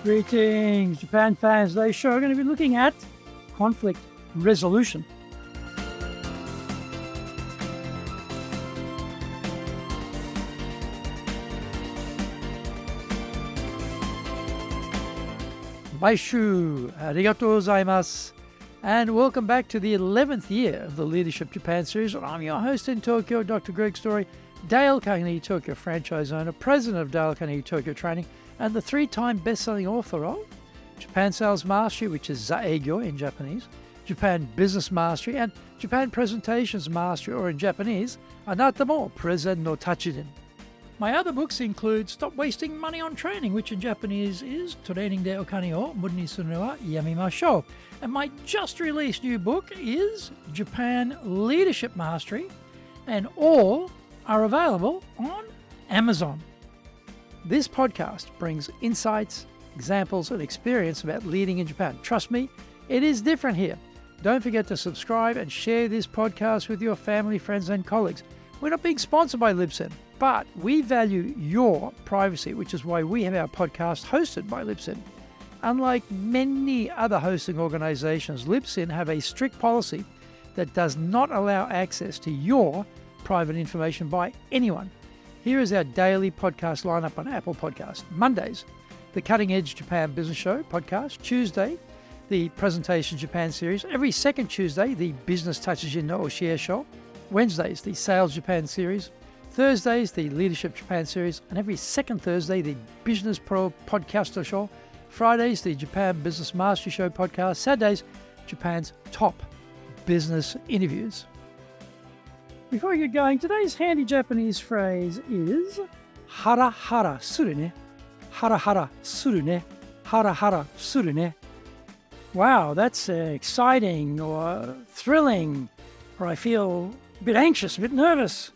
Greetings, Japan fans. Today's show we're going to be looking at conflict resolution. Baishu, arigatou gozaimasu, and welcome back to the 11th year of the Leadership Japan series. I'm your host in Tokyo, Dr. Greg Story, Dale Carnegie Tokyo franchise owner, president of Dale Carnegie Tokyo Training, and the three-time best-selling author of Japan Sales Mastery, which is Zaegyo in Japanese, Japan Business Mastery, and Japan Presentations Mastery, or in Japanese, Anata mo Prezen no Tachiden. My other books include Stop Wasting Money on Training, which in Japanese is Training de Okane o Muri ni suru no wa yamimashou. And my just-released new book is Japan Leadership Mastery, and all are available on Amazon. This podcast brings insights, examples, and experience about leading in Japan. Trust me, it is different here. Don't forget to subscribe and share this podcast with your family, friends, and colleagues. We're not being sponsored by Libsyn, but we value your privacy, which is why we have our podcast hosted by Libsyn. Unlike many other hosting organizations, Libsyn have a strict policy that does not allow access to your private information by anyone. Here is our daily podcast lineup on Apple Podcasts. Mondays, the Cutting Edge Japan Business Show podcast. Tuesday, the Presentation Japan series. Every second Tuesday, the Business Tatsujin no Oshie Show. Wednesdays, the Sales Japan series. Thursdays, the Leadership Japan series. And every second Thursday, the Business Pro Podcaster Show. Fridays, the Japan Business Mastery Show podcast. Saturdays, Japan's top business interviews. Before we get going, today's handy Japanese phrase is hara hara suru ne. Hara hara suru ne. Hara hara suru ne. Wow, that's exciting or thrilling, or I feel a bit anxious, a bit nervous.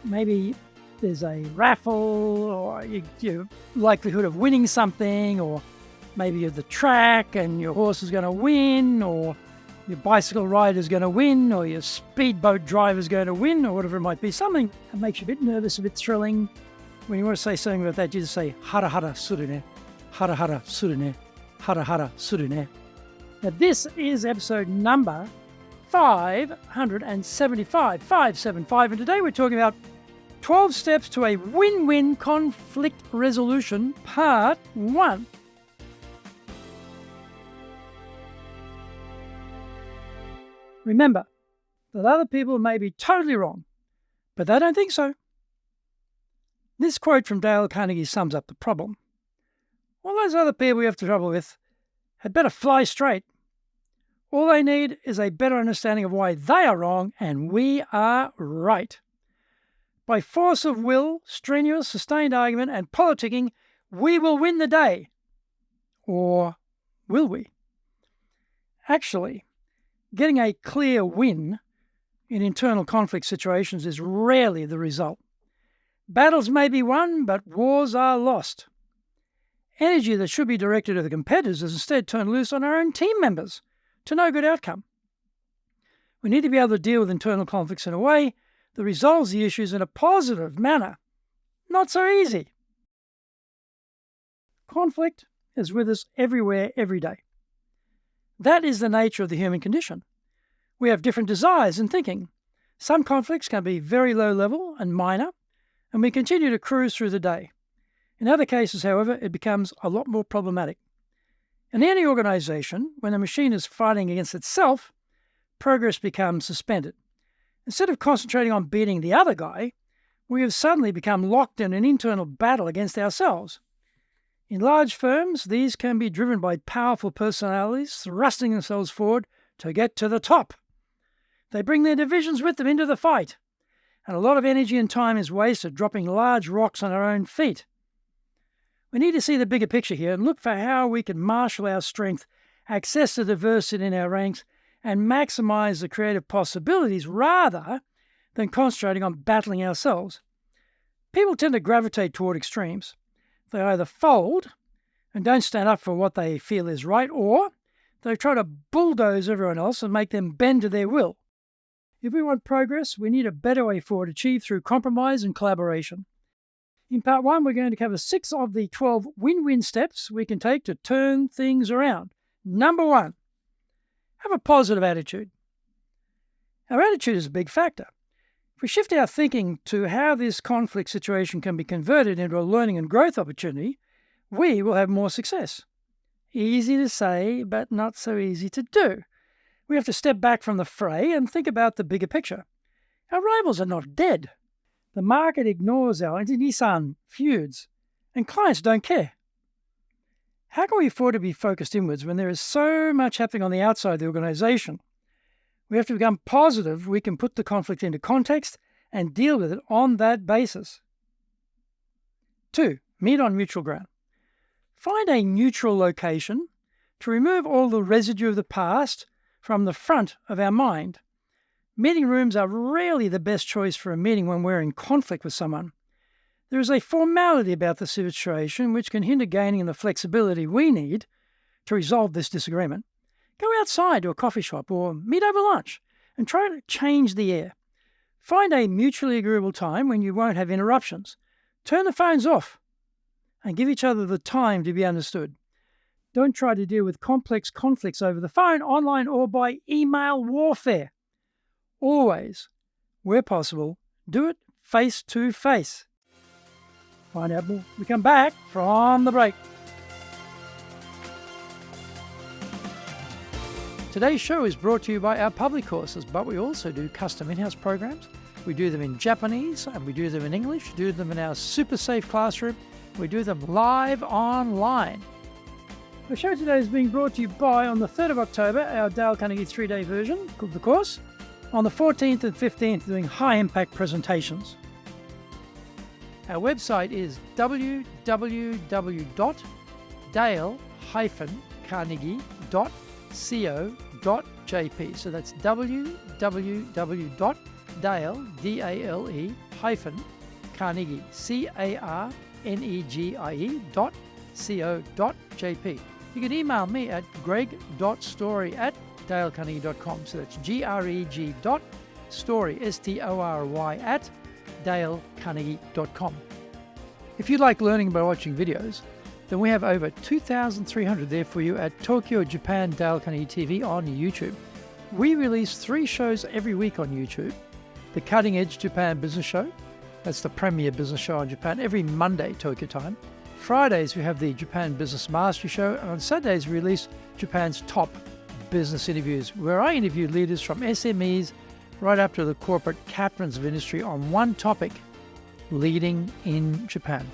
Maybe there's a raffle, or your likelihood of winning something, or maybe you're at the track and your horse is going to win, or your bicycle rider's going to win, or your speedboat driver's going to win, or whatever it might be. Something that makes you a bit nervous, a bit thrilling. When you want to say something about that, you just say hara hara suru ne, hara hara suru ne, hara hara suru ne. Now this is episode number 575, and today we're talking about 12 steps to a win-win conflict resolution, part 1. Remember that other people may be totally wrong, but they don't think so. This quote from Dale Carnegie sums up the problem. All those other people we have trouble with had better fly straight. All they need is a better understanding of why they are wrong and we are right. By force of will, strenuous, sustained argument, and politicking, we will win the day. Or will we? Actually, getting a clear win in internal conflict situations is rarely the result. Battles may be won, but wars are lost. Energy that should be directed at the competitors is instead turned loose on our own team members to no good outcome. We need to be able to deal with internal conflicts in a way that resolves the issues in a positive manner. Not so easy. Conflict is with us everywhere, every day. That is the nature of the human condition. We have different desires and thinking. Some conflicts can be very low level and minor, and we continue to cruise through the day. In other cases, however, it becomes a lot more problematic. In any organization, when the machine is fighting against itself, progress becomes suspended. Instead of concentrating on beating the other guy, we have suddenly become locked in an internal battle against ourselves. In large firms, these can be driven by powerful personalities thrusting themselves forward to get to the top. They bring their divisions with them into the fight, and a lot of energy and time is wasted dropping large rocks on our own feet. We need to see the bigger picture here and look for how we can marshal our strength, access the diversity in our ranks, and maximize the creative possibilities rather than concentrating on battling ourselves. People tend to gravitate toward extremes. They either fold and don't stand up for what they feel is right, or they try to bulldoze everyone else and make them bend to their will. If we want progress, we need a better way forward achieved through compromise and collaboration. In part 1, we're going to cover 6 of the 12 win-win steps we can take to turn things around. Number 1, have a positive attitude. Our attitude is a big factor. If we shift our thinking to how this conflict situation can be converted into a learning and growth opportunity, we will have more success. Easy to say, but not so easy to do. We have to step back from the fray and think about the bigger picture. Our rivals are not dead. The market ignores our anti-Nissan feuds, and clients don't care. How can we afford to be focused inwards when there is so much happening on the outside of the organisation? We have to become positive. We can put the conflict into context and deal with it on that basis. 2, meet on mutual ground. Find a neutral location to remove all the residue of the past from the front of our mind. Meeting rooms are rarely the best choice for a meeting when we're in conflict with someone. There is a formality about the situation which can hinder gaining the flexibility we need to resolve this disagreement. Go outside to a coffee shop or meet over lunch and try to change the air. Find a mutually agreeable time when you won't have interruptions. Turn the phones off and give each other the time to be understood. Don't try to deal with complex conflicts over the phone, online, or by email warfare. Always, where possible, do it face to face. Find out more. We come back from the break. Today's show is brought to you by our public courses, but we also do custom in-house programs. We do them in Japanese and we do them in English, do them in our super safe classroom. We do them live online. The show today is being brought to you by, on the 3rd of October, our Dale Carnegie 3-day version of the course. On the 14th and 15th, doing high-impact presentations. Our website is www.dale-carnegie.co.jp. So that's www.dale-carnegie.co.jp. You can email me at greg.story@dalecarnegie.com. So that's greg.story, STORY, at dalecarnegie.com. If you like learning by watching videos, then we have over 2,300 there for you at Tokyo, Japan, Dale Carnegie TV on YouTube. We release 3 shows every week on YouTube. The Cutting Edge Japan Business Show, that's the premier business show in Japan, every Monday, Tokyo time. Fridays, we have the Japan Business Mastery Show, and on Saturdays, we release Japan's top business interviews, where I interview leaders from SMEs right up to the corporate captains of industry on one topic, leading in Japan.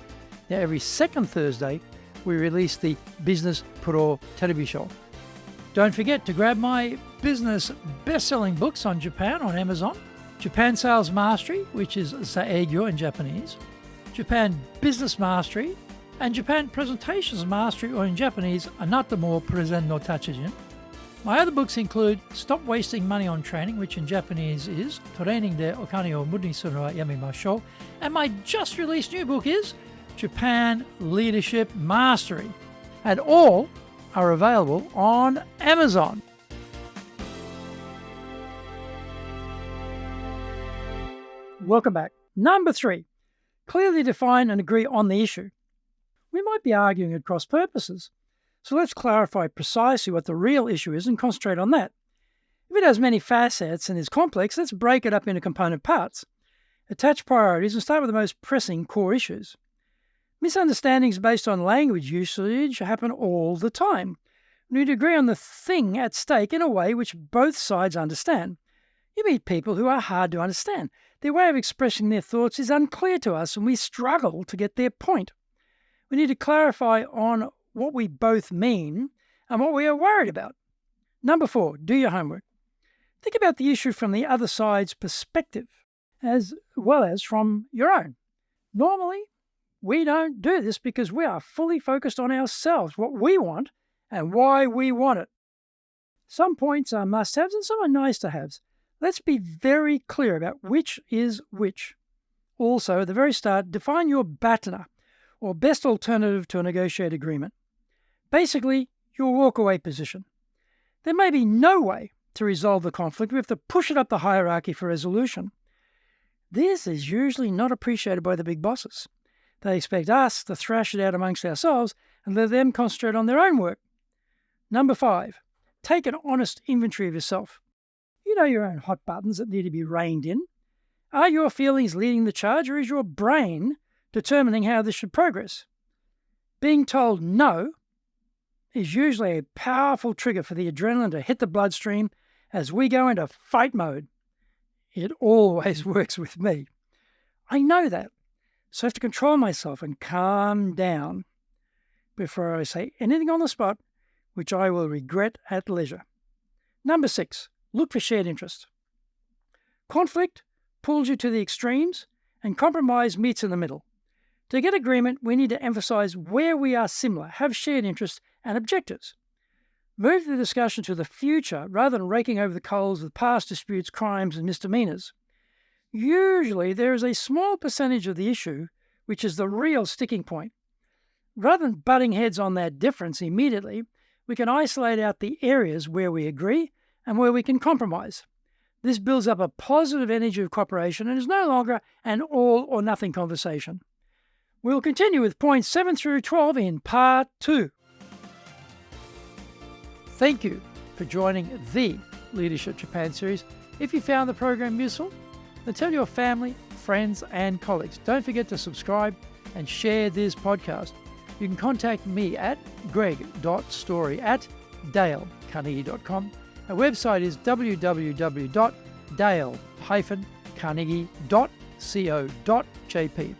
Now, every second Thursday, we release the Business Pro Television Show. Don't forget to grab my business best-selling books on Japan on Amazon, Japan Sales Mastery, which is Saegyo in Japanese, Japan Business Mastery, and Japan Presentations Mastery, or in Japanese, Anata mo Presen no Tachijin. My other books include Stop Wasting Money on Training, which in Japanese is Training de Okane o Muru ni suru wa yamemashou, and my just released new book is Japan Leadership Mastery. And all are available on Amazon. Welcome back. Number 3, clearly define and agree on the issue. We might be arguing at cross purposes, so let's clarify precisely what the real issue is and concentrate on that. If it has many facets and is complex, let's break it up into component parts. Attach priorities and start with the most pressing core issues. Misunderstandings based on language usage happen all the time. We need to agree on the thing at stake in a way which both sides understand. You meet people who are hard to understand. Their way of expressing their thoughts is unclear to us, and we struggle to get their point. We need to clarify on what we both mean and what we are worried about. Number 4, do your homework. Think about the issue from the other side's perspective, as well as from your own. Normally, we don't do this because we are fully focused on ourselves, what we want, and why we want it. Some points are must-haves and some are nice-to-haves. Let's be very clear about which is which. Also, at the very start, define your BATNA, or best alternative to a negotiated agreement. Basically, your walk-away position. There may be no way to resolve the conflict. We have to push it up the hierarchy for resolution. This is usually not appreciated by the big bosses. They expect us to thrash it out amongst ourselves and let them concentrate on their own work. Number 5, take an honest inventory of yourself. You know your own hot buttons that need to be reined in. Are your feelings leading the charge, or is your brain determining how this should progress? Being told no is usually a powerful trigger for the adrenaline to hit the bloodstream as we go into fight mode. It always works with me. I know that, so I have to control myself and calm down before I say anything on the spot, which I will regret at leisure. Number 6, look for shared interest. Conflict pulls you to the extremes, and compromise meets in the middle. To get agreement, we need to emphasize where we are similar, have shared interests and objectives. Move the discussion to the future rather than raking over the coals with past disputes, crimes, and misdemeanors. Usually, there is a small percentage of the issue which is the real sticking point. Rather than butting heads on that difference immediately, we can isolate out the areas where we agree and where we can compromise. This builds up a positive energy of cooperation and is no longer an all or nothing conversation. We'll continue with points 7 through 12 in part 2. Thank you for joining the Leadership Japan series. If you found the program useful, then tell your family, friends, and colleagues. Don't forget to subscribe and share this podcast. You can contact me at greg.story@dalecarnegie.com. Our website is www.dale-carnegie.co.jp.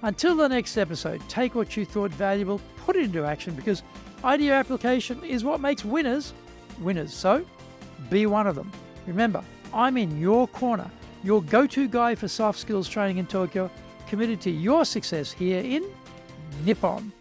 Until the next episode, take what you thought valuable, put it into action, because idea application is what makes winners winners. So, be one of them. Remember, I'm in your corner, your go-to guy for soft skills training in Tokyo, committed to your success here in Nippon.